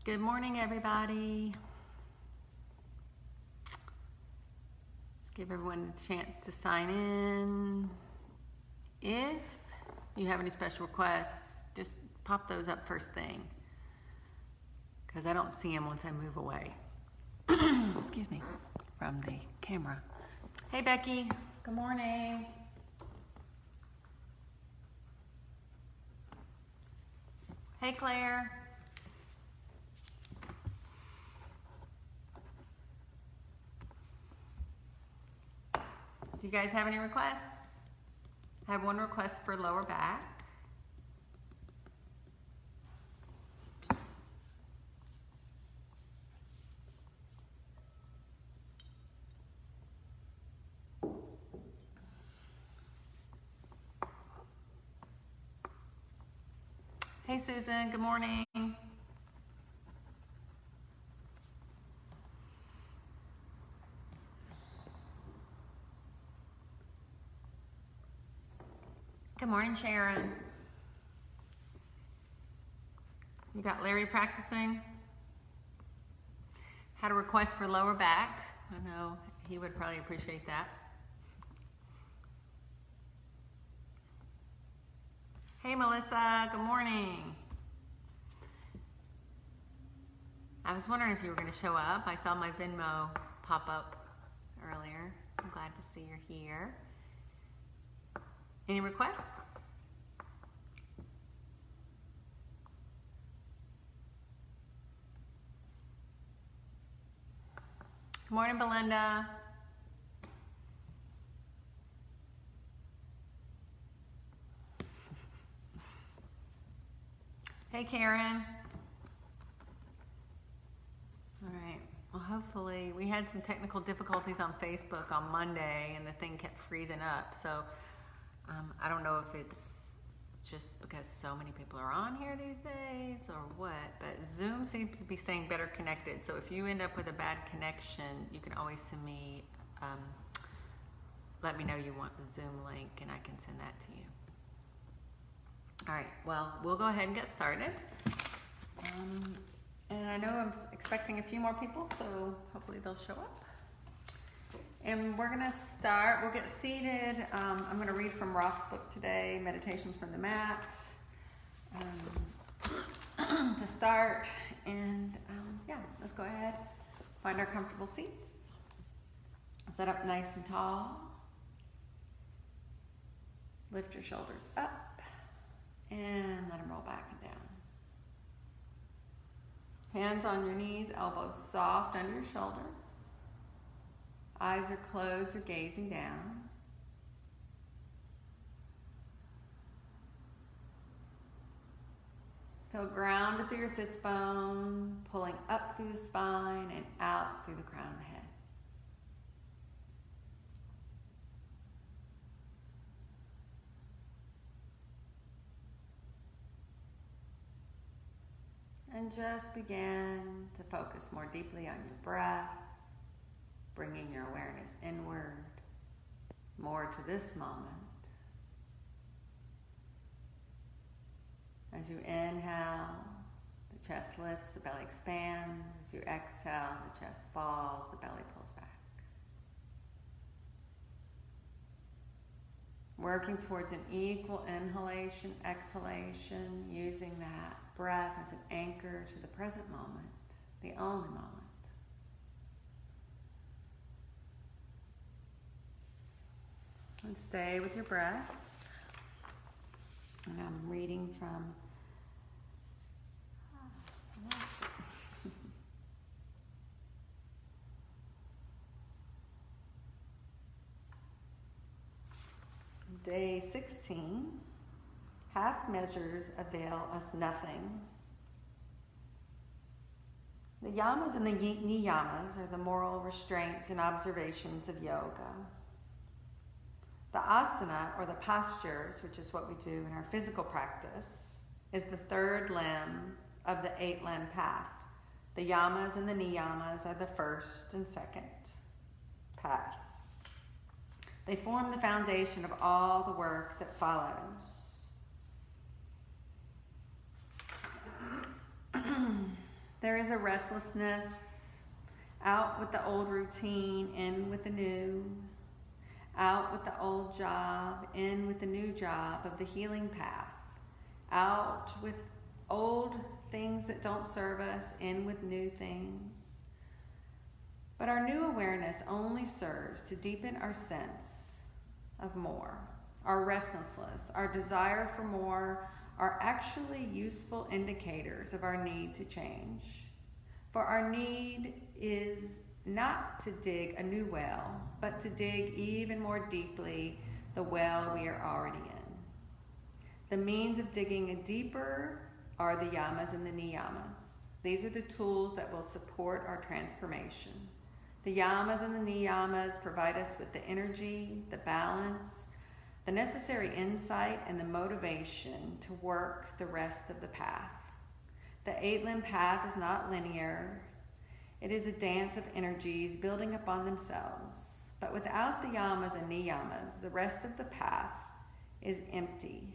Good morning, everybody. Let's give everyone a chance to sign in. If you have any special requests, just pop those up first thing, because I don't see them once I move away. Excuse me, from the camera. Hey, Becky. Good morning. Hey, Claire. Do you guys have any requests? I have one request for lower back. Hey, Susan. Good morning. Good morning, Sharon. You got Larry practicing? Had a request for lower back. I know he would probably appreciate that. Hey, Melissa. Good morning. I was wondering if you were going to show up. I saw my Venmo pop up earlier. I'm glad to see you're here. Any requests? Good morning, Belinda. Hey, Karen. All right. Well, hopefully, we had some technical difficulties on Facebook on Monday, and the thing kept freezing up. So I don't know if it's just because so many people are on here these days or what, but Zoom seems to be staying better connected. So if you end up with a bad connection, you can always send me, let me know you want the Zoom link and I can send that to you. All right, well, we'll go ahead and get started. And I know I'm expecting a few more people, so hopefully they'll show up. And we're gonna start, we'll get seated. I'm gonna read from Roth's book today, Meditations from the Mat, to start. And yeah, let's go ahead, find our comfortable seats. Set up nice and tall. Lift your shoulders up and let them roll back and down. Hands on your knees, elbows soft under your shoulders. Eyes are closed, you're gazing down. Feel grounded through your sits bone, pulling up through the spine and out through the crown of the head. And just begin to focus more deeply on your breath, bringing your awareness inward, more to this moment. As you inhale, the chest lifts, the belly expands. As you exhale, the chest falls, the belly pulls back. Working towards an equal inhalation, exhalation, using that breath as an anchor to the present moment, the only moment. And stay with your breath. And I'm reading from Day 16. Half measures avail us nothing. The yamas and the niyamas are the moral restraints and observations of yoga. The asana, or the postures, which is what we do in our physical practice, is the third limb of the 8-limb path. The yamas and the niyamas are the first and second path. They form the foundation of all the work that follows. There is a restlessness, out with the old routine, in with the new. Out with the old job, in with the new job of the healing path. Out with old things that don't serve us, in with new things. But our new awareness only serves to deepen our sense of more. Our restlessness, our desire for more are actually useful indicators of our need to change. For our need is not to dig a new well, but to dig even more deeply the well we are already in. The means of digging a deeper are the yamas and the niyamas. These are the tools that will support our transformation. The yamas and the niyamas provide us with the energy, the balance, the necessary insight, and the motivation to work the rest of the path. The 8-limb path is not linear. It is a dance of energies building upon themselves. But without the yamas and niyamas, the rest of the path is empty.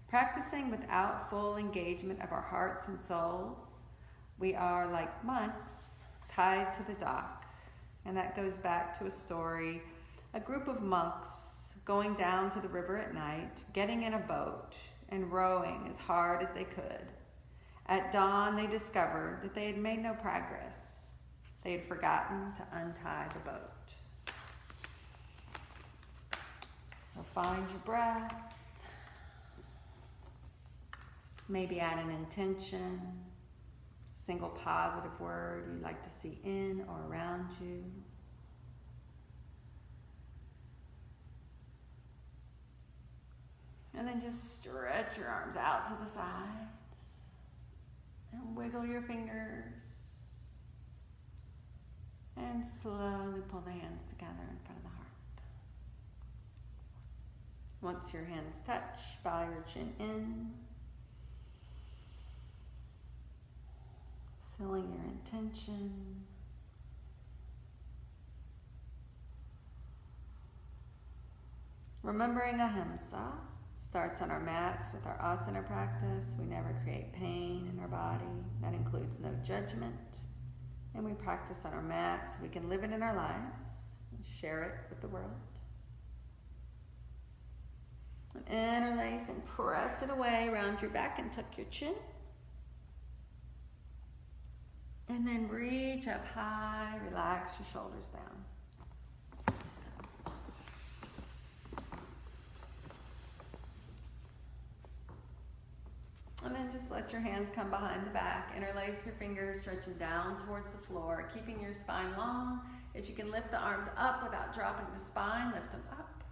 Practicing without full engagement of our hearts and souls, we are like monks tied to the dock. And that goes back to a story, a group of monks going down to the river at night, getting in a boat and rowing as hard as they could. At dawn, they discovered that they had made no progress. They had forgotten to untie the boat. So find your breath. Maybe add an intention, single positive word you'd like to see in or around you. And then just stretch your arms out to the sides and wiggle your fingers. And slowly pull the hands together in front of the heart. Once your hands touch, bow your chin in. Sealing your intention. Remembering ahimsa starts on our mats with our asana practice. We never create pain in our body. That includes no judgment. And we practice on our mats. We can live it in our lives and share it with the world. And interlace and press it away around your back and tuck your chin. And then reach up high, relax your shoulders down. And then just let your hands come behind the back. Interlace your fingers, stretching down towards the floor, keeping your spine long. If you can lift the arms up without dropping the spine, lift them up.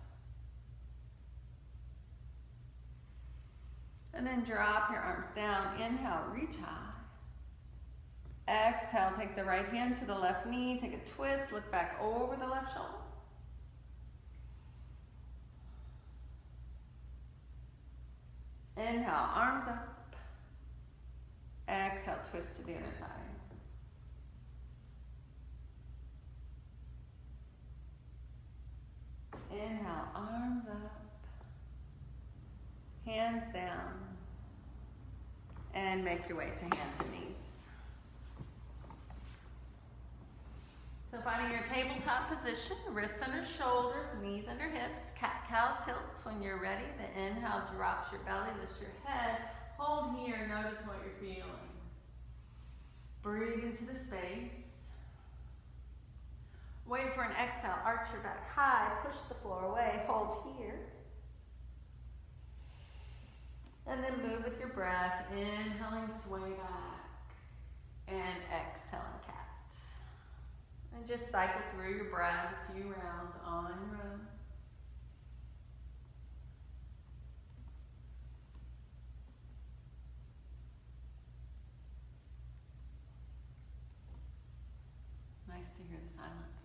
And then drop your arms down. Inhale, reach high. Exhale, take the right hand to the left knee, take a twist, look back over the left shoulder. Inhale, arms up. Exhale, twist to the other side. Inhale, arms up. Hands down. And make your way to hands and knees. So finding your tabletop position, wrists under shoulders, knees under hips, cat-cow tilts. When you're ready, the inhale drops your belly, lifts your head. Hold here, notice what you're feeling. Breathe into the space. Wait for an exhale, arch your back high, push the floor away, hold here. And then move with your breath, inhaling, sway back, and exhaling, cat. And just cycle through your breath a few rounds on your own. Nice to hear the silence.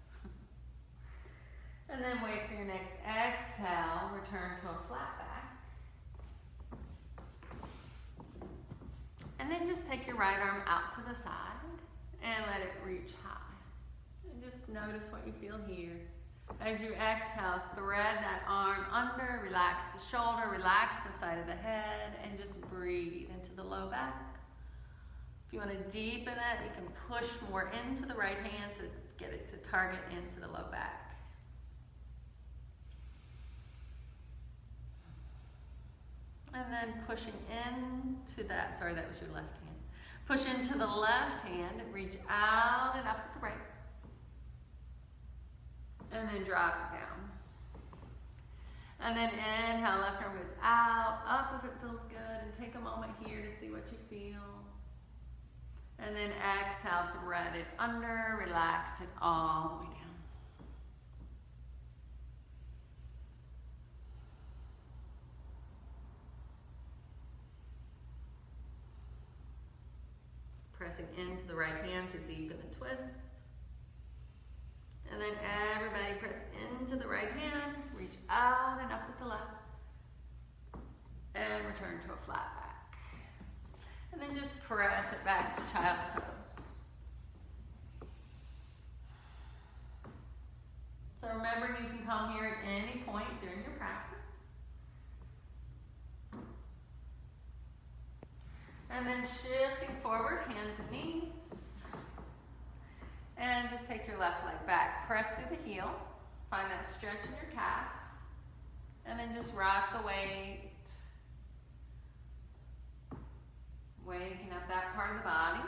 And then wait for your next exhale. Return to a flat back. And then just take your right arm out to the side and let it reach high. Just notice what you feel here. As you exhale, thread that arm under, relax the shoulder, relax the side of the head, and just breathe into the low back. If you want to deepen it, you can push more into the right hand to get it to target into the low back. And then pushing into that, sorry, that was your left hand. Push into the left hand and reach out and up with the right. And then drop it down. And then inhale, left arm goes out, up if it feels good, and take a moment here to see what you feel. And then exhale, thread it under, relax it all the way down. Pressing into the right hand to deepen the twist. And then everybody press into the right hand, reach out and up with the left. And return to a flat back. And then just press it back to child's pose. So remember, you can come here at any point during your practice. And then shifting forward, hands and knees. And just take your left leg back. Press through the heel. Find that stretch in your calf. And then just rock the weight. Waking up that part of the body.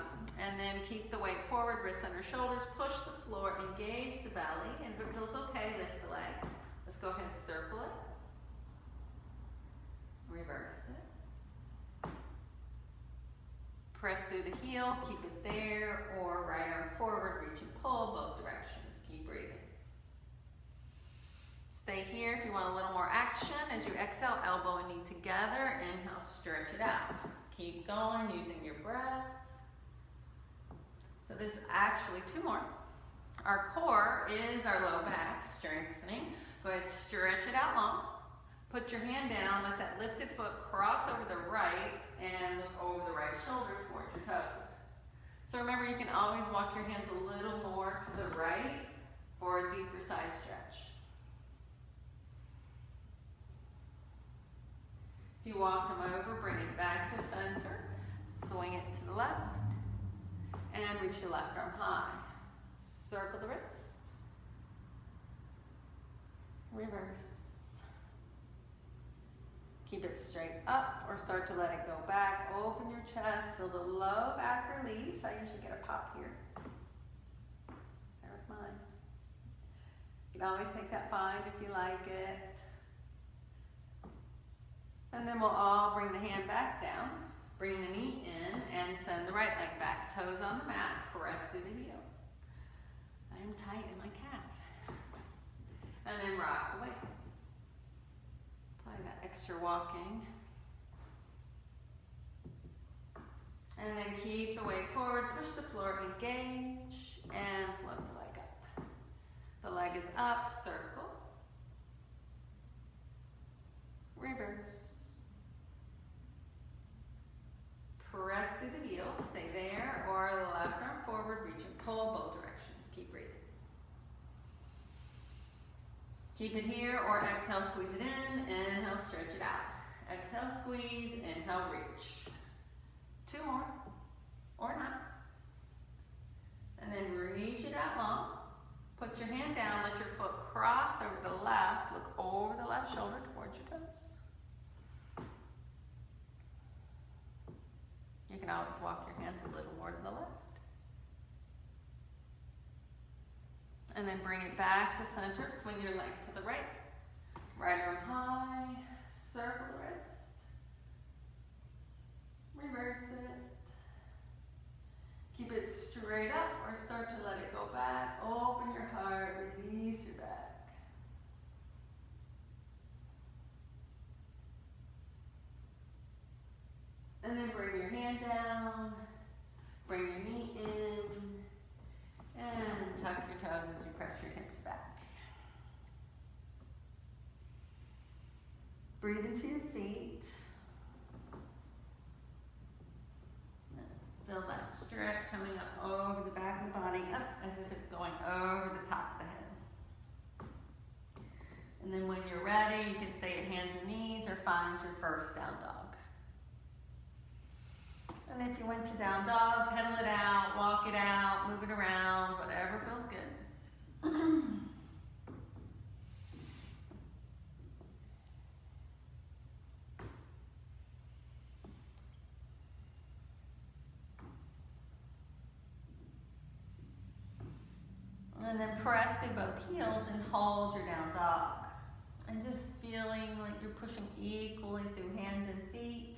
And then keep the weight forward, wrists under shoulders. Push the floor, engage the belly. And if it feels okay, lift the leg. Let's go ahead and circle it. Reverse it. Press through the heel, keep it there, or right arm forward, reach and pull, both directions. Keep breathing. Stay here if you want a little more action. As you exhale, elbow and knee together. Inhale, stretch it out. Keep going using your breath. So this is actually two more. Our core is our low back, strengthening. Go ahead, stretch it out long. Put your hand down, let that lifted foot cross over the right and look over the right shoulder towards your toes. So remember, you can always walk your hands a little more to the right for a deeper side stretch. If you walk them over, bring it back to center, swing it to the left, and reach the left arm high. Circle the wrist, reverse. Keep it straight up or start to let it go back. Open your chest, feel the low back release. I usually get a pop here. That was mine. You can always take that bind if you like it. And then we'll all bring the hand back down. Bring the knee in and send the right leg back. Toes on the mat, press through the heel. I'm tight in my calf. And then rock away. Apply that extra walking. And then keep the weight forward, push the floor, engage, and float the leg up. The leg is up, circle. Reverse. Press through the heel, stay there, or the left arm forward, reach and pull, both directions. Keep breathing. Keep it here, or exhale, squeeze it in, inhale, stretch it out. Exhale, squeeze, inhale, reach. Two more, or not. And then reach it out long. Put your hand down, let your foot cross over the left, look over the left shoulder towards your toes. You can always walk your hands a little more to the left. And then bring it back to center. Swing your leg to the right. Right arm high. Circle the wrist. Reverse it. Keep it straight up or start to let it go back. Open your heart. Release your back. And then bring your hand down. Bring your knee in. And tuck your toes as you press your hips back. Breathe into your feet. Feel that stretch coming up over the back of the body, up as if it's going over the top of the head. And then when you're ready, you can stay at hands and knees or find your first down dog. And if you went to down dog, pedal it out, walk it out, move it around, whatever feels good. And then press through both heels and hold your down dog. And just feeling like you're pushing equally through hands and feet.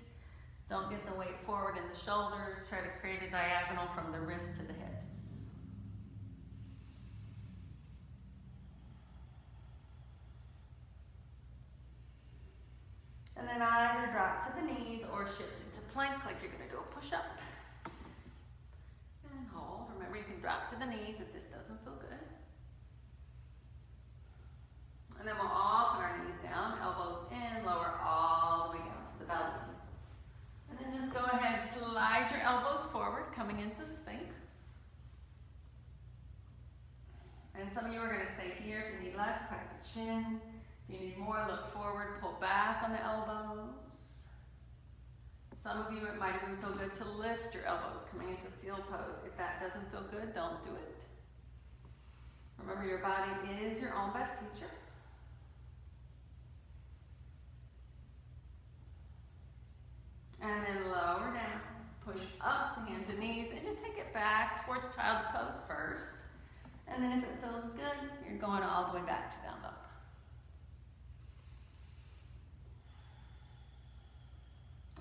Don't get the weight forward in the shoulders. Try to create a diagonal from the wrist to the hips. And then either drop to the knees or shift into plank like you're going to do a push-up. And hold. Remember, you can drop to the knees if this doesn't feel good. And then we'll all put our knees down, elbows in, lower all the way down to the belly. And then just go ahead, slide your elbows forward, coming into Sphinx. And some of you are going to stay here. If you need less, tuck the chin. If you need more, look forward, pull back on the elbows. Some of you, it might even feel good to lift your elbows coming into seal pose. If that doesn't feel good, don't do it. Remember, your body is your own best teacher. And then lower down, push up to hands and knees, and just take it back towards child's pose first. And then if it feels good, you're going all the way back to down dog.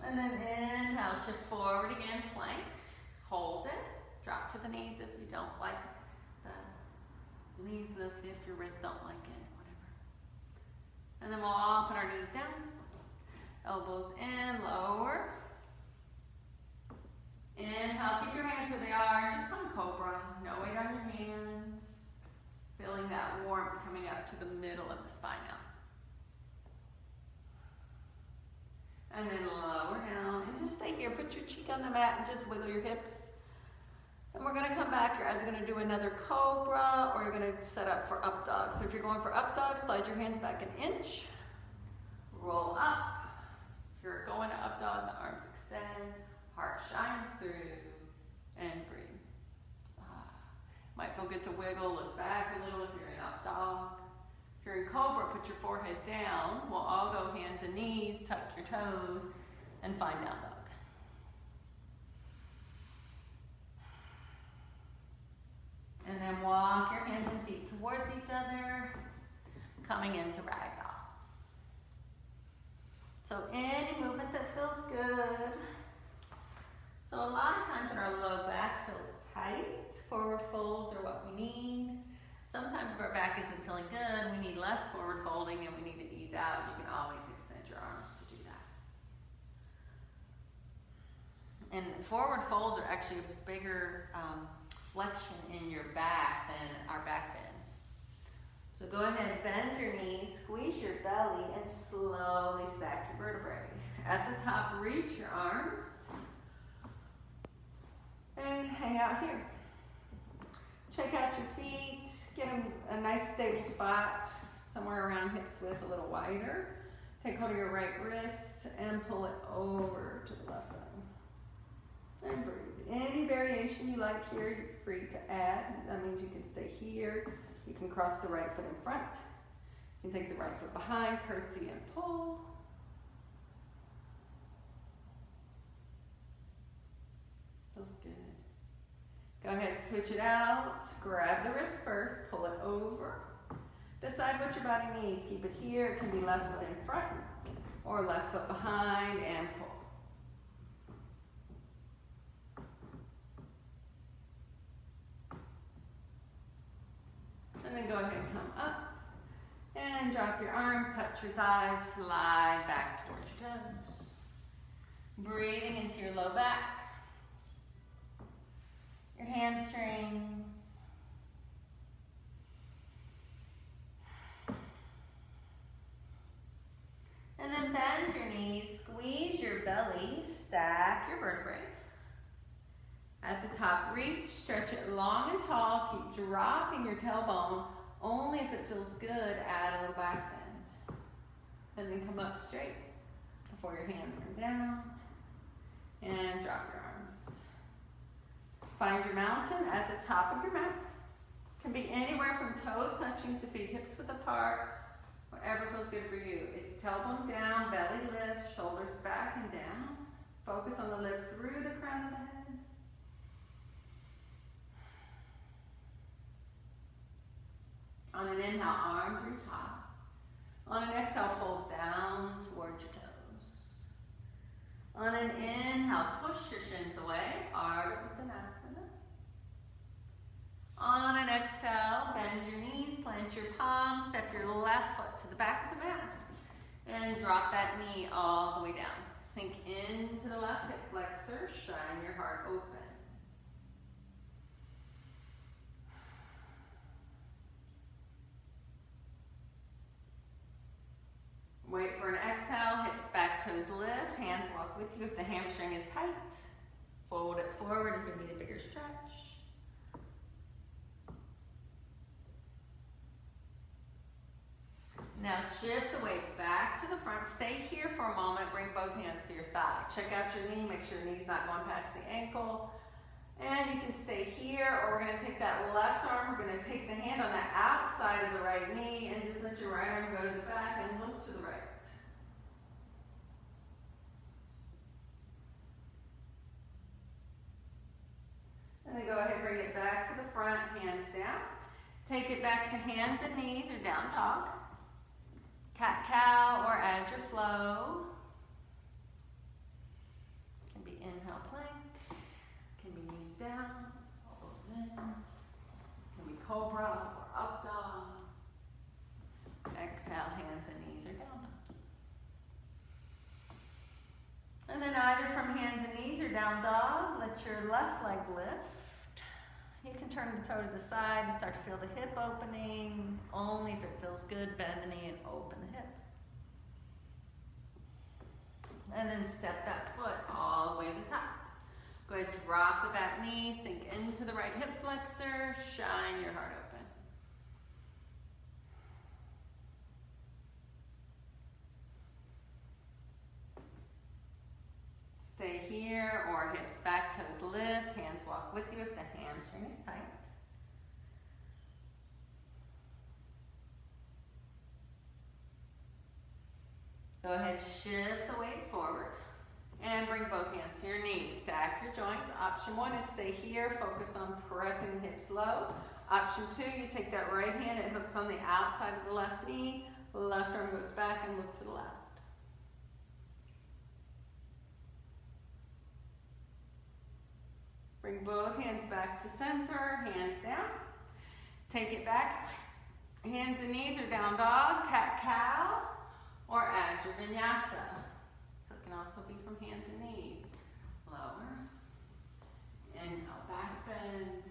And then inhale, shift forward again, plank. Hold it. Drop to the knees if you don't like the knees lifted, if your wrists don't like it, whatever. And then we'll all put our knees down. Elbows in, lower. Inhale, keep your hands where they are. Just on cobra. No weight on your hands. Feeling that warmth coming up to the middle of the spine now. And then lower down and just stay here. Put your cheek on the mat and just wiggle your hips. And we're going to come back. You're either going to do another cobra or you're going to set up for up dog. So if you're going for up dog, slide your hands back an inch. Roll up. If you're going to up dog, the arms extend. Heart shines through. And breathe. Might feel good to wiggle. Look back a little if you're in up dog. If you're in cobra, put your forehead down. We'll all go hands and knees, tuck your toes, and find down dog. And then walk your hands and feet towards each other, coming into ragdoll. So any movement that feels good. So a lot of times when our low back feels tight, forward folds are what we need. Sometimes if our back isn't feeling good, we need less forward folding and we need to ease out. You can always extend your arms to do that. And forward folds are actually a bigger flexion in your back than our back bends. So go ahead, bend your knees, squeeze your belly, and slowly stack your vertebrae. At the top, reach your arms and hang out here. Check out your feet. Get a nice stable spot, somewhere around hips width, a little wider. Take hold of your right wrist and pull it over to the left side. And breathe. Any variation you like here, you're free to add. That means you can stay here. You can cross the right foot in front. You can take the right foot behind, curtsy and pull. Feels good. Go ahead, switch it out. Grab the wrist first, pull it over. Decide what your body needs. Keep it here. It can be left foot in front or left foot behind and pull. And then go ahead and come up and drop your arms, touch your thighs, slide back towards your toes. Breathing into your low back, your hamstrings. And then bend your knees, squeeze your belly, stack your vertebrae. At the top, reach, stretch it long and tall. Keep dropping your tailbone. Only if it feels good, add a little back bend. And then come up straight before your hands come down. And drop your arms. Find your mountain at the top of your mat. Can be anywhere from toes touching to feet hips width apart, whatever feels good for you. It's tailbone down, belly lift, shoulders back and down. Focus on the lift through the crown of the head. On an inhale, arms reach high. On an exhale, fold down towards your toes. On an inhale, push your shins away, Ardha Uttanasana. On an exhale, bend your knees, plant your palms, step your left foot to the back of the mat, and drop that knee all the way down. Sink into the left hip flexor, shine your heart open. Wait for an exhale, hips back, toes lift, hands walk with you if the hamstring is tight. Fold it forward if you need a bigger stretch. Now shift the weight back to the front. Stay here for a moment. Bring both hands to your thigh. Check out your knee. Make sure your knee's not going past the ankle. And you can stay here, or we're going to take that left arm. We're going to take the hand on the outside of the right knee and just let your right arm go to the back and look to the right. And then go ahead and bring it back to the front, hands down. Take it back to hands and knees or down dog. Cat-cow or add your flow. Can be inhale plank. Can be knees down, elbows in. Can be cobra or up dog. Exhale, hands and knees or down dog. And then either from hands and knees or down dog, let your left leg lift. You can turn the toe to the side and start to feel the hip opening. Only if it feels good, bend the knee and open the hip. And then step that foot all the way to the top. Go ahead, drop the back knee, sink into the right hip flexor, shine your heart open. Stay here, or hips back, toes lift, hands walk with you if the hamstring is tight. Go ahead, shift the weight forward and bring both hands to your knees. Stack your joints. Option 1 is stay here, focus on pressing hips low. Option 2, you take that right hand, it hooks on the outside of the left knee, left arm goes back and look to the left. Bring both hands back to center, hands down. Take it back. Hands and knees are down dog, cat-cow, or Adho Vinyasa. So it can also be from hands and knees. Lower. Inhale, back bend.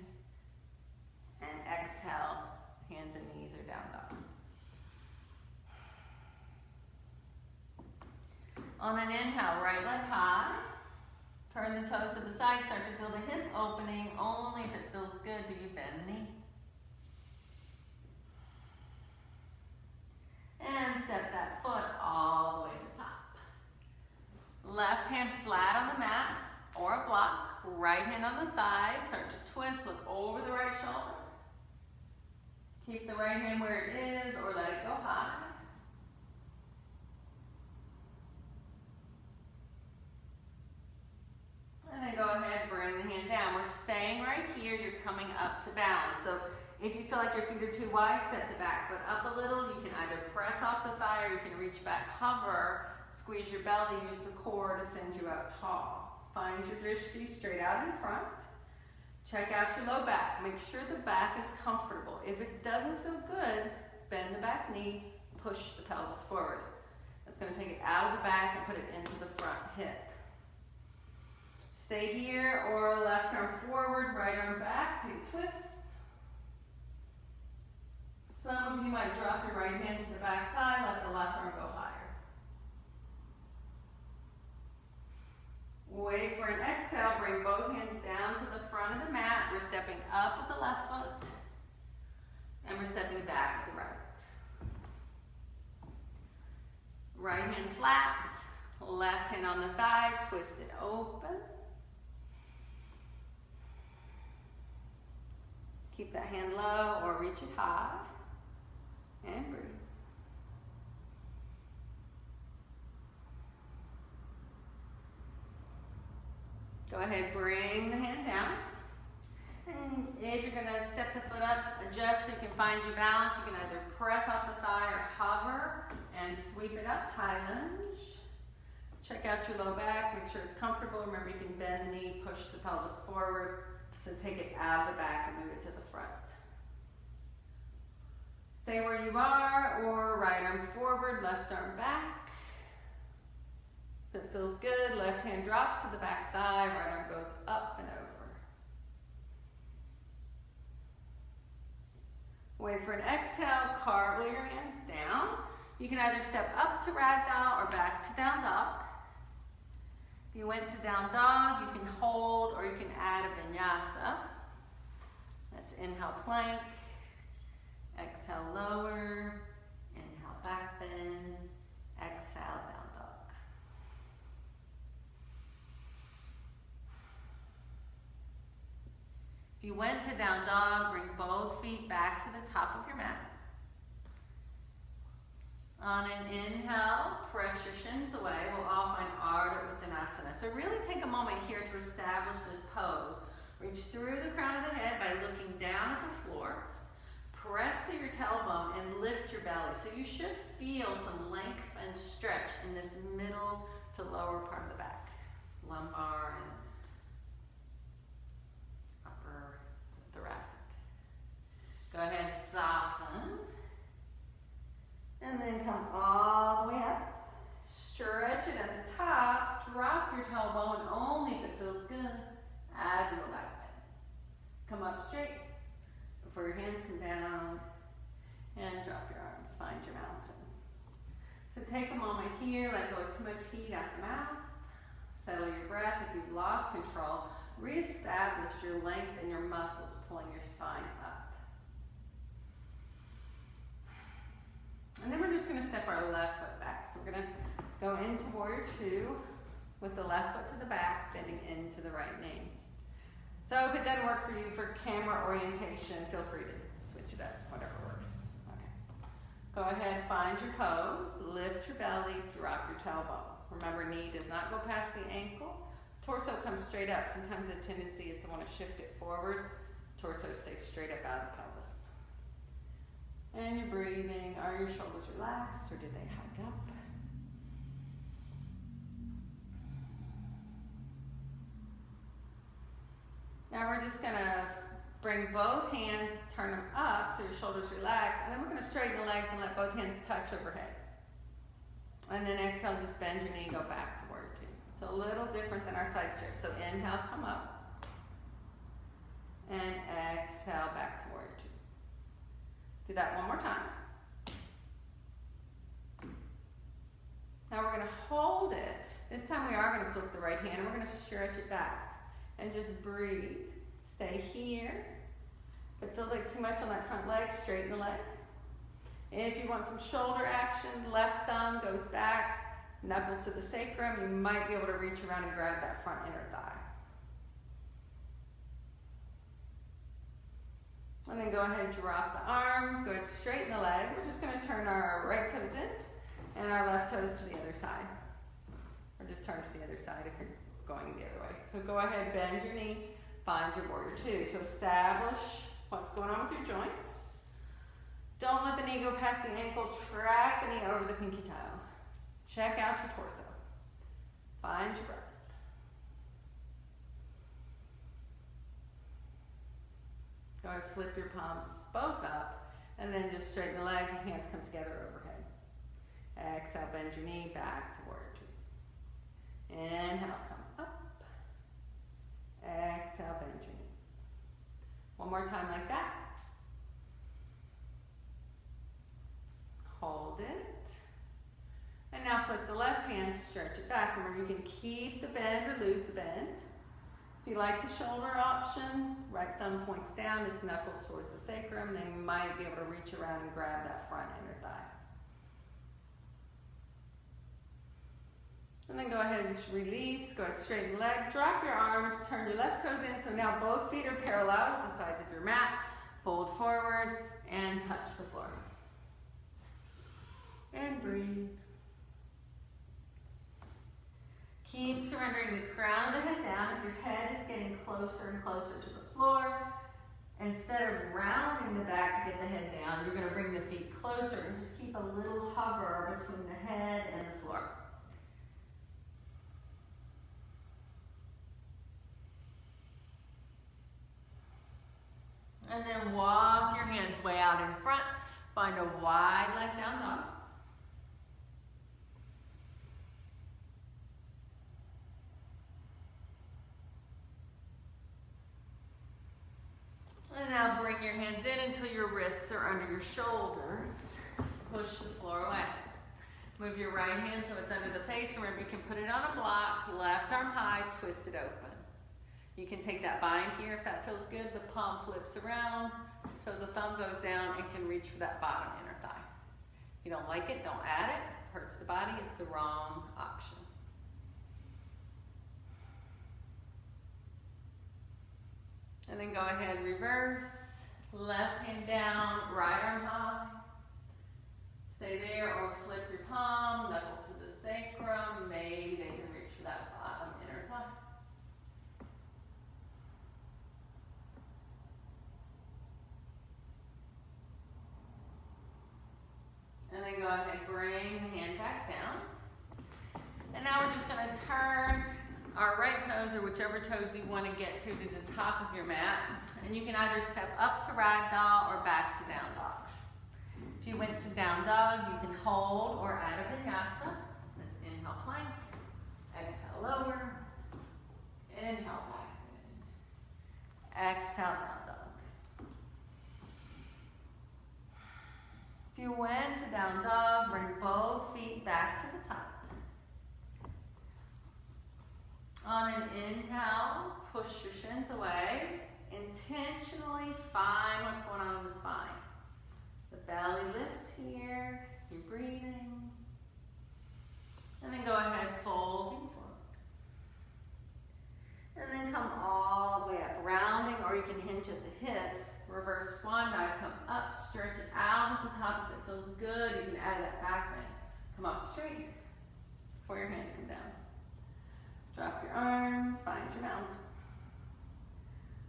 And exhale, hands and knees are down dog. On an inhale, right leg high. Turn the toes to the side, start to feel the hip opening. Only if it feels good do you bend the knee. And step that foot all the way to the top. Left hand flat on the mat or a block. Right hand on the thigh. Start to twist, look over the right shoulder. Keep the right hand where it is or let it go high. And then go ahead, bring the hand down. We're staying right here. You're coming up to balance. So if you feel like your feet are too wide, step the back foot up a little. You can either press off the thigh or you can reach back, hover, squeeze your belly, use the core to send you out tall. Find your drishti straight out in front. Check out your low back. Make sure the back is comfortable. If it doesn't feel good, bend the back knee, push the pelvis forward. That's going to take it out of the back and put it into the front hip. Stay here, or left arm forward, right arm back, take a twist. Some of you might drop your right hand to the back thigh, let the left arm go higher. Wait for an exhale, bring both hands down to the front of the mat. We're stepping up with the left foot, and we're stepping back with the right. Right hand flat, left hand on the thigh, twist it open. Keep that hand low or reach it high. And breathe. Go ahead, bring the hand down. And if you're going to step the foot up, adjust so you can find your balance. You can either press off the thigh or hover and sweep it up, high lunge. Check out your low back, make sure it's comfortable. Remember, you can bend the knee, push the pelvis forward. So take it out of the back and move it to the front. Stay where you are, or right arm forward, left arm back. If it feels good, left hand drops to the back thigh, right arm goes up and over. Wait for an exhale, cartwheel your hands down. You can either step up to ragdoll or back to down dog. If you went to down dog, you can hold or you can add a vinyasa. That's inhale plank, exhale lower, inhale back bend, exhale down dog. If you went to down dog, bring both feet back to the top of your mat. On an inhale, press your shins away. We'll all find Ardha Uttanasana. So really take a moment here to establish this pose. Reach through the crown of the head by looking down at the floor. Press through your tailbone and lift your belly. So you should feel some length and stretch in this middle to lower part of the back. Lumbar and upper thoracic. Go ahead, soften. And then come all the way up. Stretch it at the top. Drop your tailbone only if it feels good. Add your back bend. Come up straight before your hands come down. And drop your arms. Find your mountain. So take a moment here. Let go of too much heat out the mouth. Settle your breath. If you've lost control, reestablish your length and your muscles pulling your spine up. And then we're just going to step our left foot back. So we're going to go into Warrior Two with the left foot to the back, bending into the right knee. So if it doesn't work for you for camera orientation, feel free to switch it up, whatever works. Okay. Go ahead, find your pose, lift your belly, drop your tailbone. Remember, knee does not go past the ankle. Torso comes straight up. Sometimes the tendency is to want to shift it forward. Torso stays straight up out of the pelvis. And you're breathing. Are your shoulders relaxed or did they hike up? Now we're just going to bring both hands, turn them up so your shoulders relax, and then we're going to straighten the legs and let both hands touch overhead. And then exhale, just bend your knee, go back to Warrior Two. So a little different than our side stretch. So inhale, come up. And exhale, back to Warrior Two. Do that one more time. Now we're going to hold it. This time we are going to flip the right hand and we're going to stretch it back. And just breathe. Stay here. If it feels like too much on that front leg, straighten the leg. If you want some shoulder action, left thumb goes back, knuckles to the sacrum. You might be able to reach around and grab that front inner thigh. And then go ahead and drop the arms. Go ahead and straighten the leg. We're just going to turn our right toes in and our left toes to the other side. Or just turn to the other side if you're going the other way. So go ahead, bend your knee, find your Warrior Two. So establish what's going on with your joints. Don't let the knee go past the ankle. Track the knee over the pinky toe. Check out your torso. Find your breath. Go ahead, flip your palms both up, and then just straighten the leg, hands come together overhead. Exhale, bend your knee, back to Warrior Two. Inhale, come up. Exhale, bend your knee. One more time like that. Hold it. And now flip the left hand, stretch it back. Remember, you can keep the bend or lose the bend. If you like the shoulder option, right thumb points down, its knuckles towards the sacrum, then you might be able to reach around and grab that front inner thigh. And then go ahead and release, go ahead, straighten the leg, drop your arms, turn your left toes in, so now both feet are parallel with the sides of your mat. Fold forward and touch the floor. And breathe. Keep surrendering the crown of the head down. If your head is getting closer and closer to the floor, instead of rounding the back to get the head down, you're going to bring the feet closer and just keep a little hover between the head and the floor. And then walk your hands way out in front. Find a wide leg down dog. And now bring your hands in until your wrists are under your shoulders. Push the floor away. Move your right hand so it's under the face. Remember, you can put it on a block, left arm high, twist it open. You can take that bind here if that feels good. The palm flips around so the thumb goes down and can reach for that bottom inner thigh. If you don't like it, don't add it. It hurts the body. It's the wrong option. And then go ahead, reverse. Left hand down, right arm high. Stay there or flip your palm, knuckles to the sacrum. Maybe they can reach for that bottom inner thigh. And then go ahead, bring the hand back down. And now we're just going to turn our right toes, or whichever toes you want to get to the top of your mat. And you can either step up to ragdoll or back to down dog. If you went to down dog, you can hold or add a vinyasa. Let's inhale plank, exhale lower, inhale back, exhale down dog. If you went to down dog, bring both feet back to the top. On an inhale, push your shins away. Intentionally find what's going on in the spine. The belly lifts here, you're breathing. And then go ahead, folding forward. And then come all the way up, rounding, or you can hinge at the hips. Reverse swan dive, come up, stretch it out at the top. If it feels good, you can add that back bend. Come up straight before your hands come down. Drop your arms, find your mountain.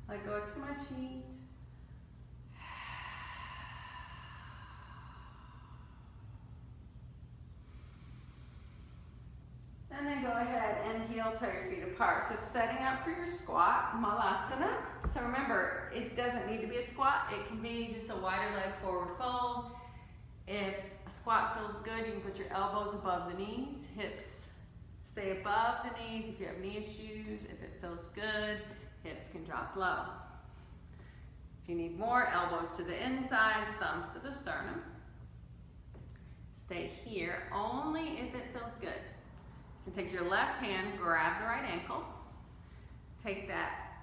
Let go of too much heat. And then go ahead and heel toe your feet apart. So setting up for your squat, Malasana. So remember, it doesn't need to be a squat. It can be just a wider leg forward fold. If a squat feels good, you can put your elbows above the knees, hips stay above the knees. If you have knee issues, if it feels good, hips can drop low. If you need more, elbows to the insides, thumbs to the sternum. Stay here only if it feels good. You can take your left hand, grab the right ankle. Take that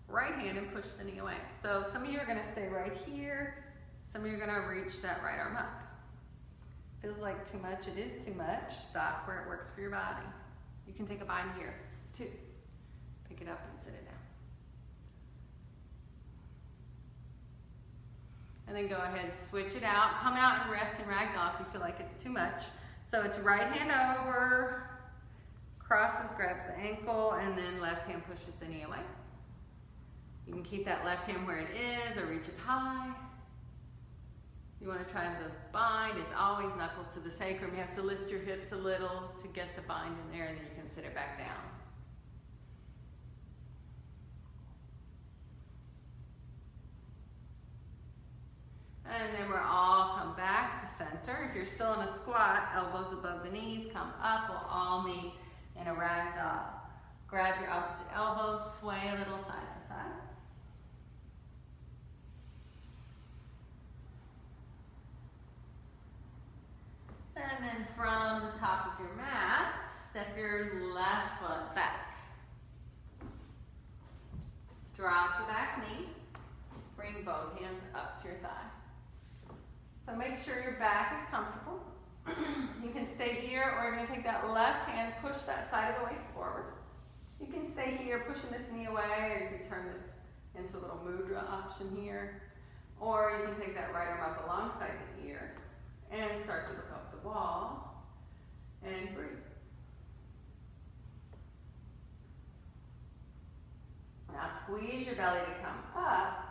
right hand and push the knee away. So some of you are going to stay right here. Some of you are going to reach that right arm up. Feels like too much, it is too much. Stop where it works for your body. You can take a bind here, 2. Pick it up and sit it down. And then go ahead, switch it out. Come out and rest in ragdoll if you feel like it's too much. So it's right hand over, crosses, grabs the ankle, and then left hand pushes the knee away. You can keep that left hand where it is or reach it high. You want to try the bind, it's always knuckles to the sacrum. You have to lift your hips a little to get the bind in there, and then you can sit it back down. And then we're all come back to center. If you're still in a squat, elbows above the knees, come up. We'll all meet in a ragdoll. Grab your opposite elbow, sway a little side to side. And then from the top of your mat, step your left foot back. Drop the back knee. Bring both hands up to your thigh. So make sure your back is comfortable. You can stay here, or you're going to take that left hand, push that side of the waist forward. You can stay here, pushing this knee away, or you can turn this into a little mudra option here. Or you can take that right arm up alongside the ear and start to look up the wall and breathe. Now squeeze your belly to come up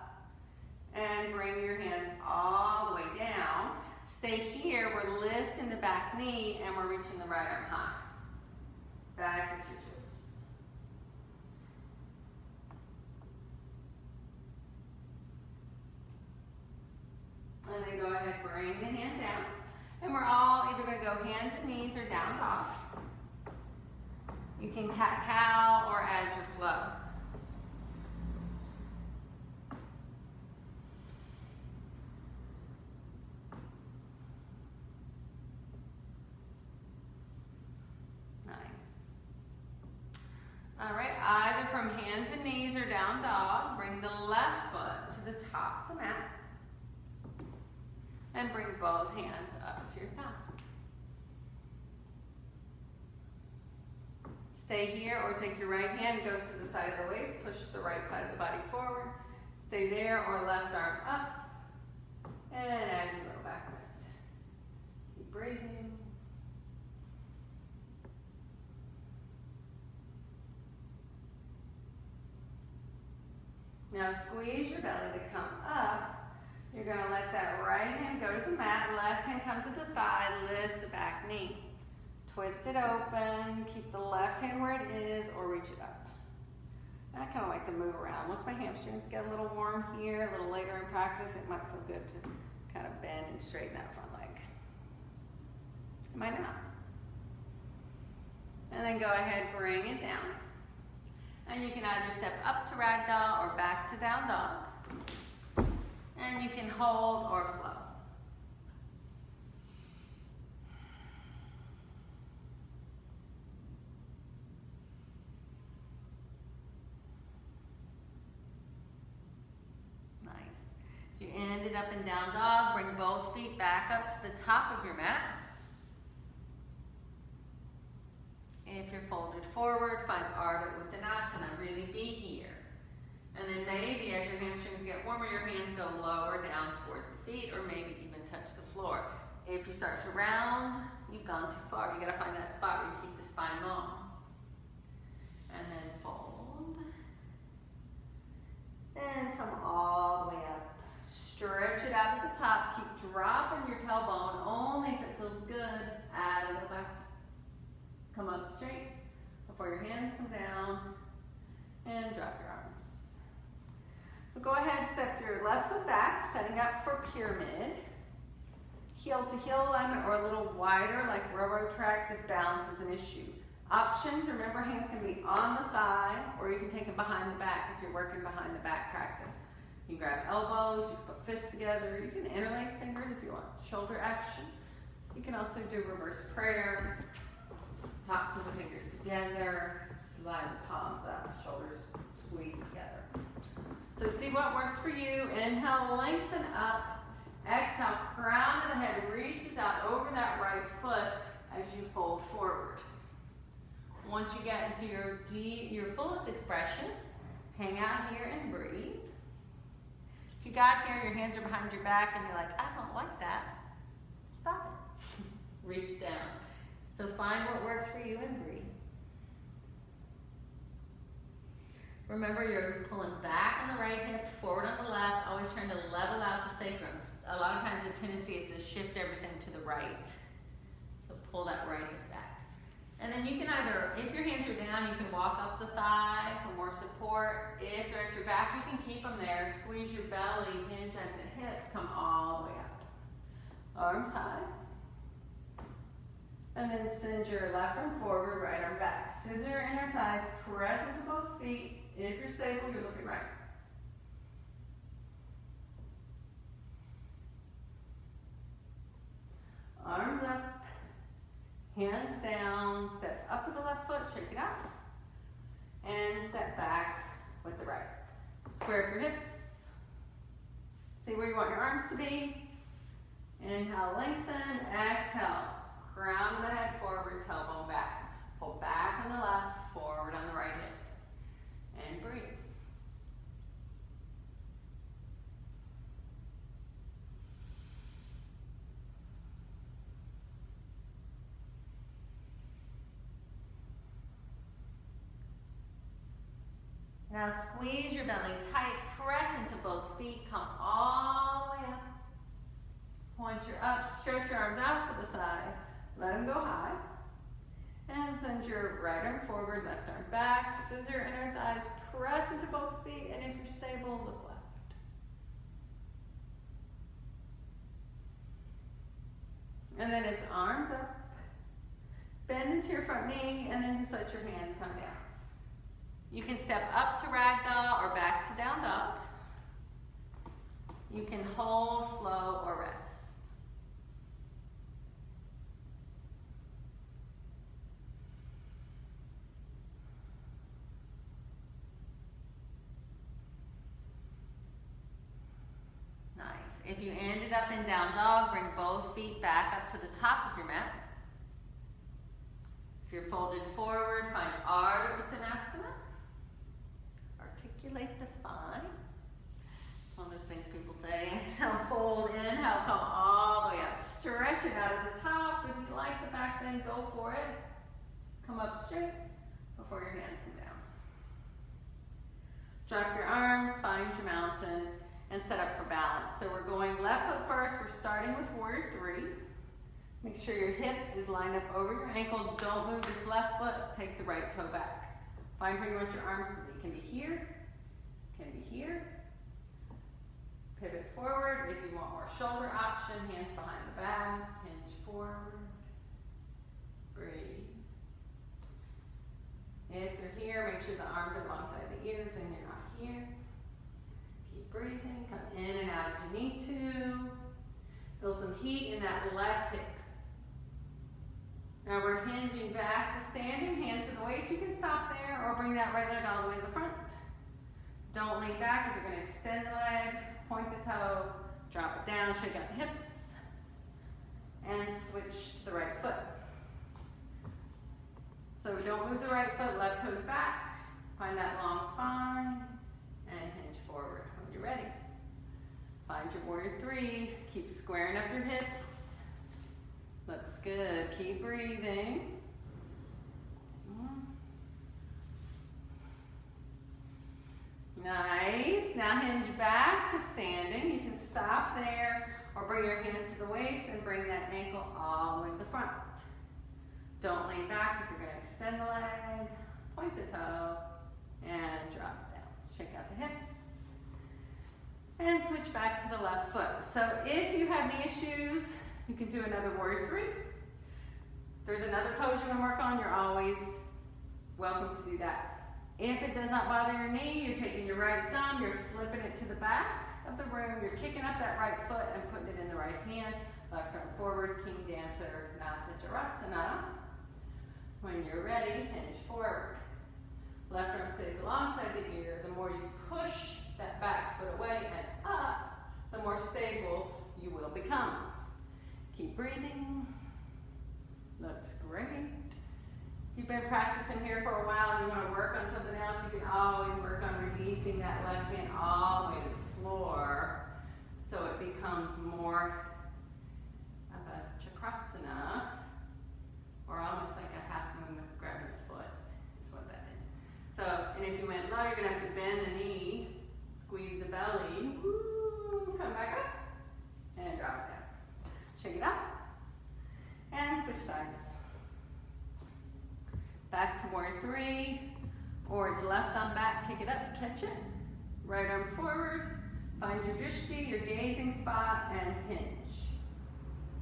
and bring your hands all the way down. Stay here, we're lifting the back knee and we're reaching the right arm high. Back at your chest. And then go ahead, bring the hand down. And we're all either going to go hands and knees or down dog. You can cat-cow or add your flow. All right, either from hands and knees or down dog, bring the left foot to the top of the mat and bring both hands up to your thigh. Stay here or take your right hand, goes to the side of the waist, push the right side of the body forward. Stay there or left arm up and add your little back bend. Keep breathing. Now squeeze your belly to come up. You're going to let that right hand go to the mat, left hand come to the thigh, lift the back knee. Twist it open, keep the left hand where it is, or reach it up. And I kind of like to move around. Once my hamstrings get a little warm here, a little later in practice, it might feel good to kind of bend and straighten that front leg. It might not. And then go ahead, bring it down. And you can either step up to ragdoll or back to down dog. And you can hold or flow. Nice. If you ended up in down dog, bring both feet back up to the top of your mat. If you're folded forward, find Ardha Uttanasana, really be here. And then maybe as your hamstrings get warmer, your hands go lower down towards the feet or maybe even touch the floor. If you start to round, you've gone too far. You gotta find that spot where you keep the spine long. And then fold. And come all the way up. Stretch it out at the top. Keep dropping your tailbone only if it feels good. Add a little back. Come up straight before your hands come down and drop your arms. So go ahead, step your left foot back, setting up for pyramid. Heel to heel alignment or a little wider like railroad tracks if balance is an issue. Options, remember hands can be on the thigh or you can take them behind the back if you're working behind the back practice. You grab elbows, you put fists together, you can interlace fingers if you want shoulder action. You can also do reverse prayer. Tops of the fingers together, slide the palms up, shoulders squeeze together. So see what works for you. Inhale, lengthen up. Exhale, crown of the head reaches out over that right foot as you fold forward. Once you get into your fullest expression, hang out here and breathe. If you got here, your hands are behind your back and you're like, I don't like that, stop it. Reach down. So find what works for you and breathe. Remember, you're pulling back on the right hip, forward on the left, always trying to level out the sacrum. A lot of times the tendency is to shift everything to the right. So pull that right hip back. And then you can either, if your hands are down, you can walk up the thigh for more support. If they're at your back, you can keep them there. Squeeze your belly, hinge at the hips, come all the way up. Arms high. And then send your left arm forward, right arm back. Scissor inner thighs, press into both feet. If you're stable, you're looking right. Arms up, hands down, step up with the left foot, shake it out. And step back with the right. Square up your hips. See where you want your arms to be. Inhale, lengthen, exhale. Crown of the head forward, tailbone back. Pull back on the left, forward on the right hip. And breathe. Now squeeze your belly tight, press into both feet, come all the way up. Point your up, stretch your arms out to the side, let them go high. And send your right arm forward, left arm back, scissor inner thighs, press into both feet, and if you're stable, look left. And then it's arms up, bend into your front knee, and then just let your hands come down. You can step up to ragdoll or back to down dog. You can hold, flow, or rest. Nice. If you ended up in down dog, bring both feet back up to the top of your mat. If you're folded forward, find Ardha Uttanasana. Articulate the spine. One of those things people say, so fold in, how come all the way up. Stretch it out at the top. If you like the back bend, go for it. Come up straight before your hands come down. Drop your arms, find your mountain, and set up for balance. So we're going left foot first. We're starting with warrior three. Make sure your hip is lined up over your ankle. Don't move this left foot. Take the right toe back. Find where you want your arms to be. It can be here, can be here. Pivot forward. If you want more shoulder option, hands behind the back, hinge forward. Breathe. If you're here, make sure the arms are alongside the ears and you're not here. Keep breathing. Come in and out as you need to. Feel some heat in that left hip. Now we're hinging back to standing, hands to the waist. You can stop there or bring that right leg all the way to the front. Don't lean back. If you're going to extend the leg, point the toe, drop it down, shake out the hips, and switch to the right foot. So don't move the right foot, left toes back. Find that long spine and hinge forward when you're ready. Find your warrior three. Keep squaring up your hips. Looks good. Keep breathing. Nice. Now hinge back to standing. You can stop there or bring your hands to the waist and bring that ankle all the way to the front. Don't lean back if you're going to extend the leg. Point the toe and drop it down. Shake out the hips. And switch back to the left foot. So if you have knee issues, you can do another warrior three. If there's another pose you want to work on, you're always welcome to do that. If it does not bother your knee, you're taking your right thumb, you're flipping it to the back of the room, you're kicking up that right foot and putting it in the right hand. Left arm forward, king dancer, Natha. When you're ready, hinge forward. Left arm stays alongside the ear. The more you push that back foot away and up, the more stable you will become. Keep breathing. Looks great. If you've been practicing here for a while and you want to work on something else, you can always work on releasing that left hand all the way to the floor so it becomes more of a chakrasana, or almost like a half moon with grabbing the foot is what that is. So, and if you went low, you're going to have to bend the knee, squeeze the belly, woo, come back up, and drop it down. Shake it up, and switch sides. Back to warrior three, or it's left arm back, kick it up, catch it. Right arm forward, find your drishti, your gazing spot, and hinge.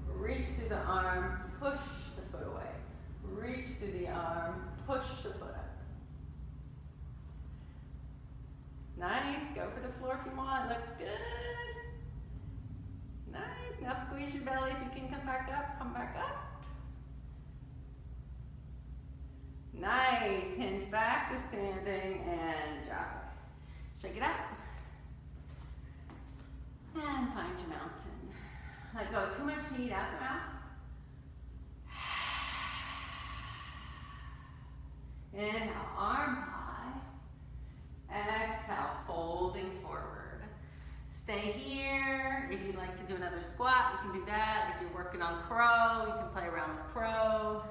Reach through the arm, push the foot away. Reach through the arm, push the foot up. Nice, go for the floor if you want, looks good. Nice, now squeeze your belly. If you can come back up, come back up. Nice, hinge back to standing and drop it. Shake it up. And find your mountain. Let go of too much heat out the mouth. Inhale, arms high. Exhale, folding forward. Stay here. If you'd like to do another squat, you can do that. If you're working on crow, you can play around with crow.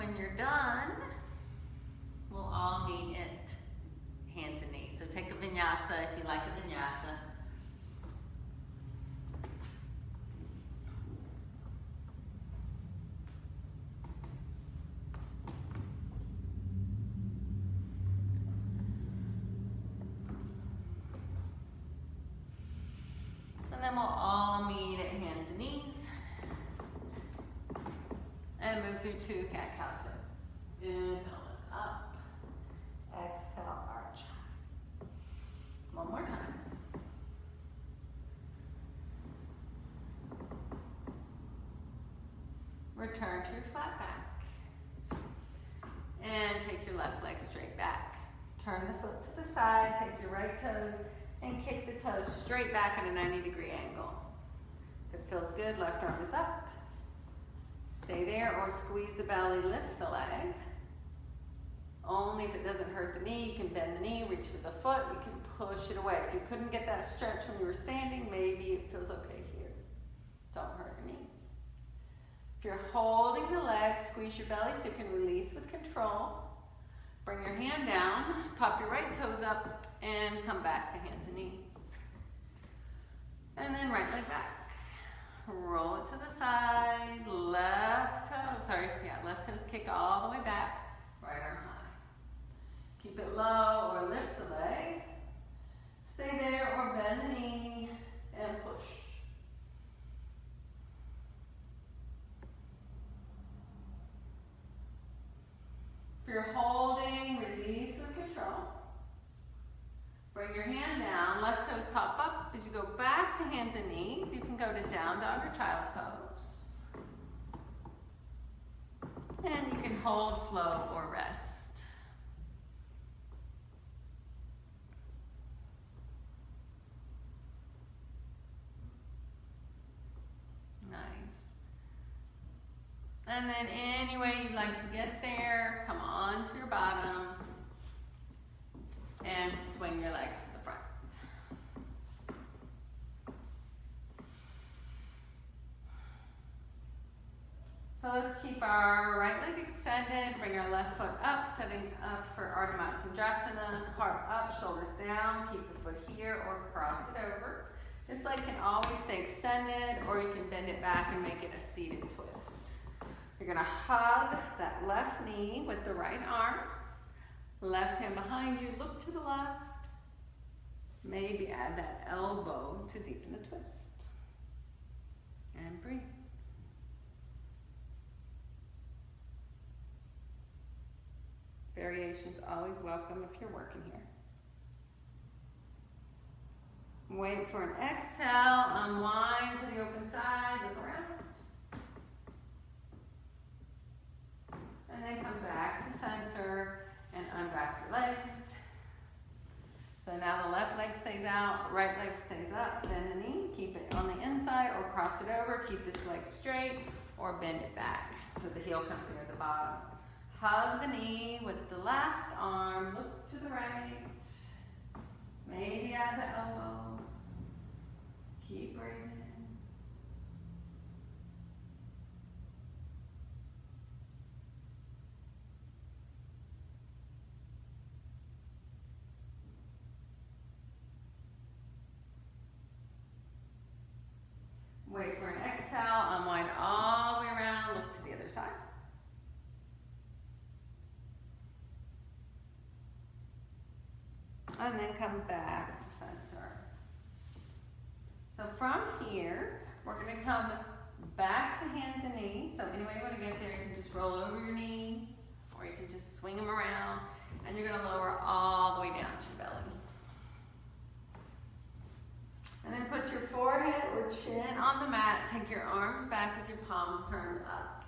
when you're done, we'll all meet at hands and knees. So take a vinyasa if you like a vinyasa. And then we'll all meet at hands and knees. And move through 2 cat-cow toes. Inhale, lift up. Exhale, arch. One more time. Return to your flat back. And take your left leg straight back. Turn the foot to the side, take your right toes, and kick the toes straight back at a 90-degree angle. If it feels good, left arm is up. Stay there or squeeze the belly, lift the leg. Only if it doesn't hurt the knee, you can bend the knee, reach for the foot, you can push it away. If you couldn't get that stretch when you were standing, maybe it feels okay here. Don't hurt your knee. If you're holding the leg, squeeze your belly so you can release with control. Bring your hand down, pop your right toes up, and come back to hands and knees. And then right leg back. Roll it to the side, left toes kick all the way back, right arm high. Keep it low or lift the leg. Stay there or bend the knee and push. If you're holding, release with control. Bring your hand down, left toes pop up. As you go back to hands and knees, you can go to down dog or child's pose. And you can hold, flow, or rest. Nice. And then any way you'd like to get there, come on to your bottom and swing your legs to the front. So let's keep our right leg extended, bring our left foot up, setting up for Ardha Matsyendrasana, heart up, shoulders down, keep the foot here or cross it over. This leg can always stay extended or you can bend it back and make it a seated twist. You're gonna hug that left knee with the right arm. Left hand behind you, look to the left. Maybe add that elbow to deepen the twist. And breathe. Variations always welcome if you're working here. Wait for an exhale, unwind to the open side, look around. And then come back to center and unwrap your legs. So now the left leg stays out, right leg stays up, bend the knee, keep it on the inside or cross it over, keep this leg straight or bend it back so the heel comes near the bottom. Hug the knee with the left arm, look to the right, maybe add the elbow, keep breathing. Wait for an exhale, unwind all the way around, look to the other side. And then come back to center. So from here, we're going to come back to hands and knees. So any way you want to get there, you can just roll over your knees, or you can just swing them around, and you're going to lower all the way down to your belly. And then put your forehead or chin on the mat. Take your arms back with your palms turned up.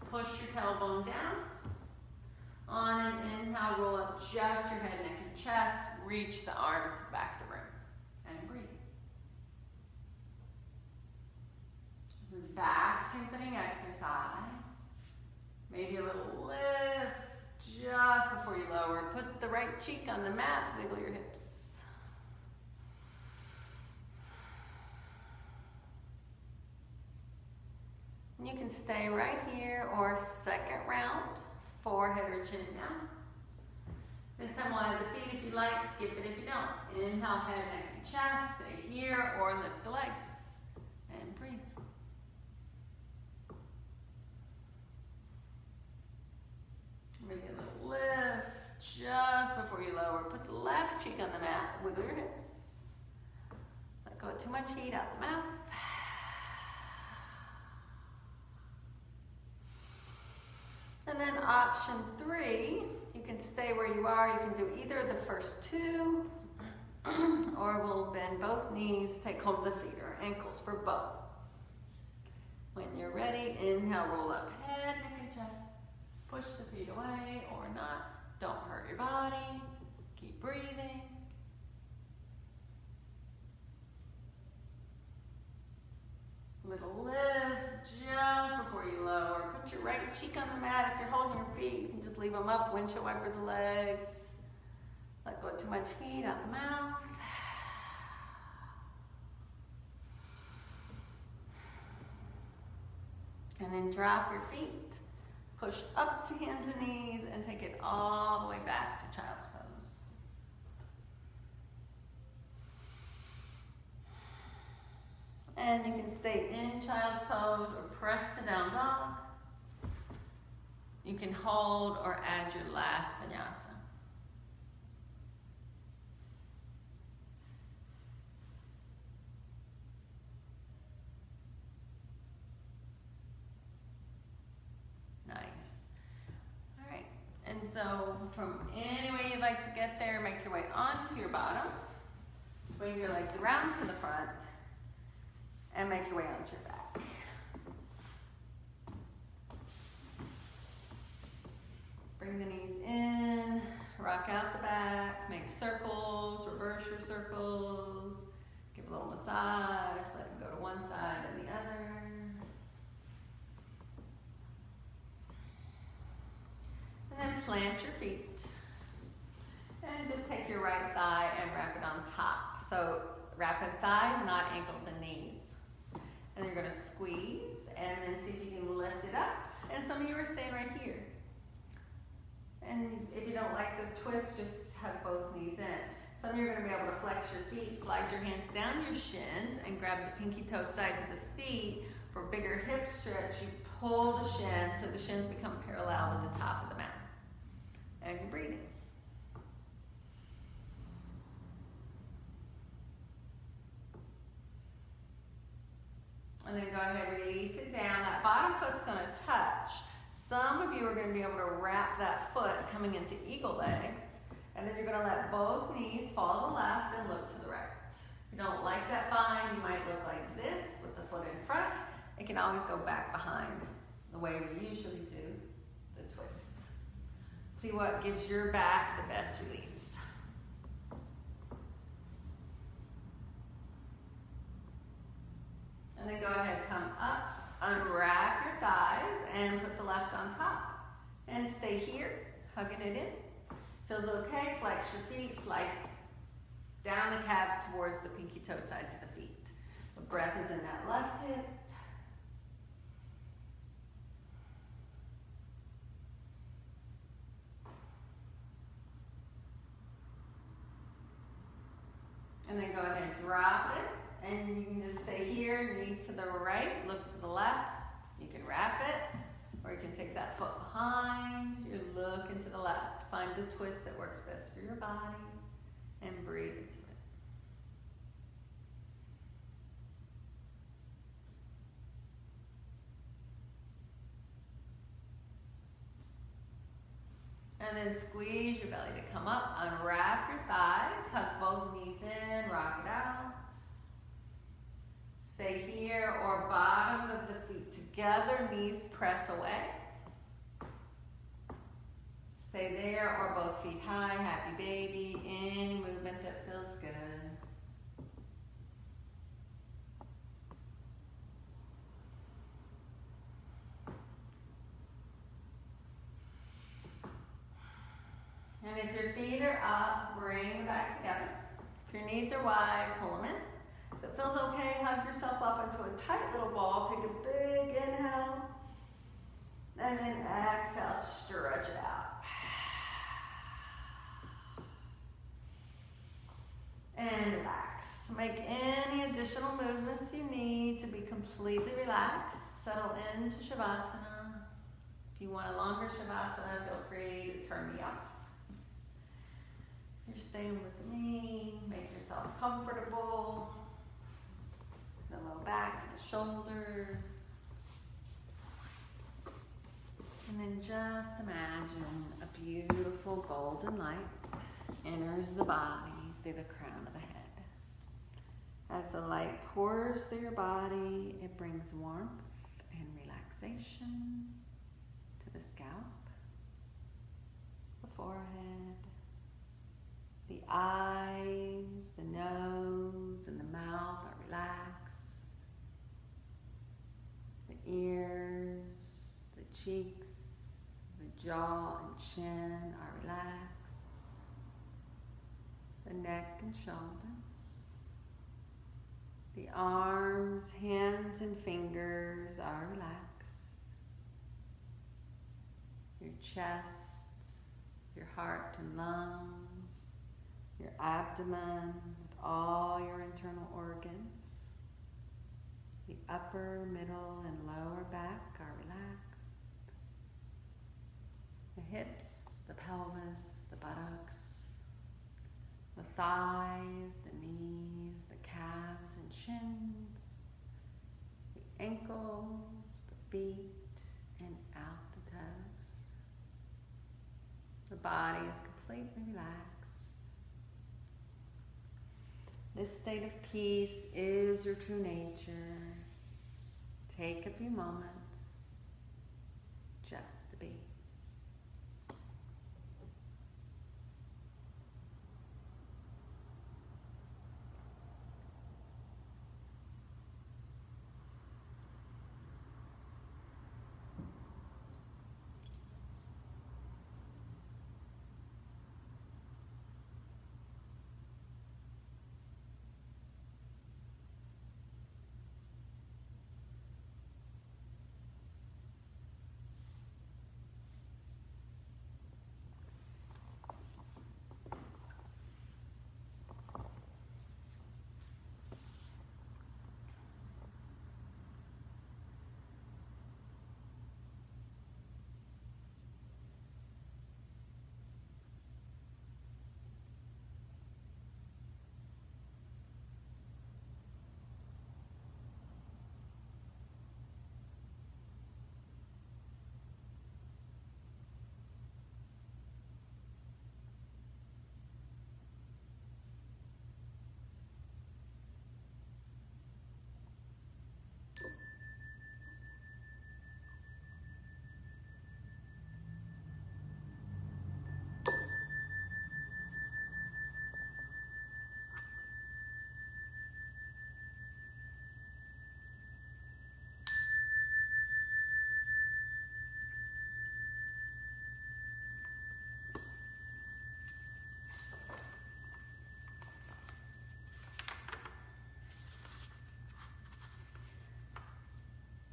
Push your tailbone down. On an inhale, roll up just your head, neck, and chest. Reach the arms back to the room. And breathe. This is back strengthening exercise. Maybe a little lift just before you lower. Put the right cheek on the mat. Wiggle your hips. You can stay right here or second round, forehead or chin down. This time we'll add the feet if you like, skip it if you don't. Inhale, head, neck, and chest. Stay here or lift the legs. And breathe. Maybe a little lift just before you lower. Put the left cheek on the mat. Wiggle your hips. Let go of too much heat out the mouth. And then option 3, you can stay where you are. You can do either of the first 2, or we'll bend both knees, take hold of the feet or ankles for both. When you're ready, inhale, roll up head, neck, and chest. Push the feet away or not. Don't hurt your body. Keep breathing. Little lift just before you lower. Put your right cheek on the mat. If you're holding your feet, you can just leave them up. Windshield wiper the legs. Let go of too much heat out the mouth. And then drop your feet. Push up to hands and knees and take it all the way back to child's pose. And you can stay in child's pose or press to down dog. You can hold or add your last vinyasa. Nice. All right. And so from any way you'd like to get there, make your way onto your bottom. Swing your legs around to the front. And make your way onto your back. Bring the knees in, rock out the back, make circles, reverse your circles, give a little massage, let them go to one side and the other. And then plant your feet. And just take your right thigh and wrap it on top. So wrapping thighs, not ankles and knees. And you're going to squeeze and then see if you can lift it up. And some of you are staying right here. And if you don't like the twist, just hug both knees in. Some of you are going to be able to flex your feet, slide your hands down your shins, and grab the pinky toe sides of the feet. For bigger hip stretch, you pull the shins so the shins become parallel with the top of the mat. And you're breathing. And then go ahead, release it down. That bottom foot's going to touch. Some of you are going to be able to wrap that foot coming into eagle legs. And then you're going to let both knees fall to the left and look to the right. If you don't like that bind, you might look like this with the foot in front. It can always go back behind the way we usually do the twist. See what gives your back the best release. And then go ahead, come up, unwrap your thighs, and put the left on top. And stay here, hugging it in. Feels okay, flex your feet, slide down the calves towards the pinky toe sides of the feet. The breath is in that left hip. And then go ahead, drop it. And you can just stay here, knees to the right, look to the left. You can wrap it, or you can take that foot behind, you look into the left. Find the twist that works best for your body, and breathe into it. And then squeeze your belly to come up, unwrap your thighs, hug both knees in, rock it out. Stay here, or bottoms of the feet together, knees press away. Stay there, or both feet high, happy baby, any movement that feels good. And if your feet are up, bring them back together. If your knees are wide, pull them in. If it feels okay, hug yourself up into a tight little ball. Take a big inhale. And then exhale, stretch it completely relax, settle into Shavasana. If you want a longer Shavasana, feel free to turn me off. You're staying with me, make yourself comfortable. The low back and the shoulders. And then just imagine a beautiful golden light enters the body through the crown of the head. As the light pours through your body, it brings warmth and relaxation to the scalp, the forehead, the eyes, the nose, and the mouth are relaxed. The ears, the cheeks, the jaw and chin are relaxed. The neck and shoulders. The arms, hands, and fingers are relaxed. Your chest, your heart and lungs, your abdomen with all your internal organs. The upper, middle, and lower back are relaxed. The hips, the pelvis, the buttocks, the thighs, the knees, the calves and shins, the ankles, the feet, and out the toes. The body is completely relaxed. This state of peace is your true nature. Take a few moments just to be.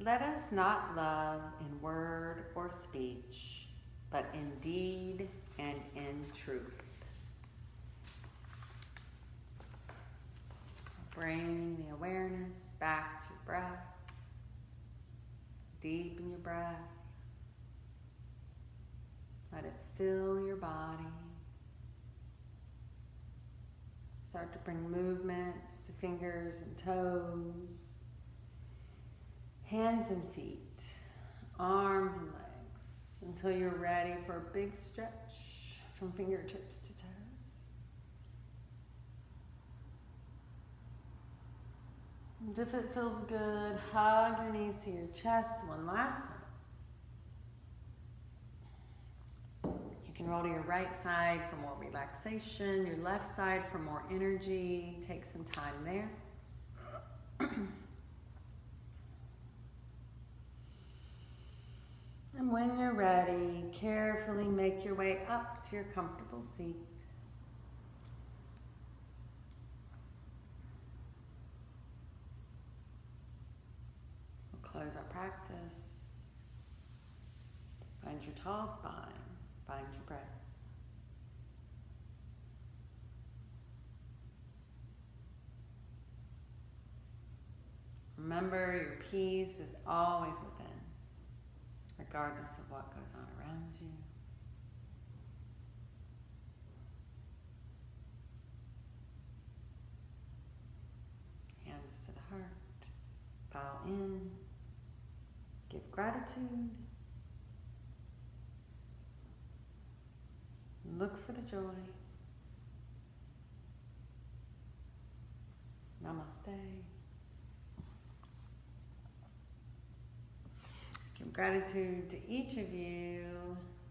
Let us not love in word or speech, but in deed and in truth. Bring the awareness back to your breath. Deepen your breath. Let it fill your body. Start to bring movements to fingers and toes, hands and feet, arms and legs, until you're ready for a big stretch from fingertips to toes. And if it feels good, hug your knees to your chest one last time. You can roll to your right side for more relaxation, your left side for more energy. Take some time there. And when you're ready, carefully make your way up to your comfortable seat. We'll close our practice. Find your tall spine. Find your breath. Remember, your peace is always within, regardless of what goes on around you. Hands to the heart. Bow in. Give gratitude. Look for the joy. Namaste. Give gratitude to each of you.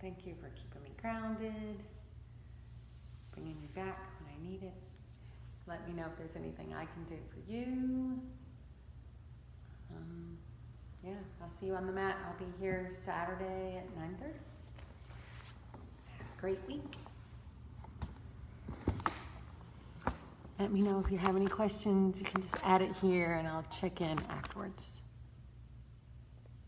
Thank you for keeping me grounded, bringing me back when I need it. Let me know if there's anything I can do for you. Yeah, I'll see you on the mat. I'll be here Saturday at 9:30. Have a great week. Let me know if you have any questions. You can just add it here and I'll check in afterwards.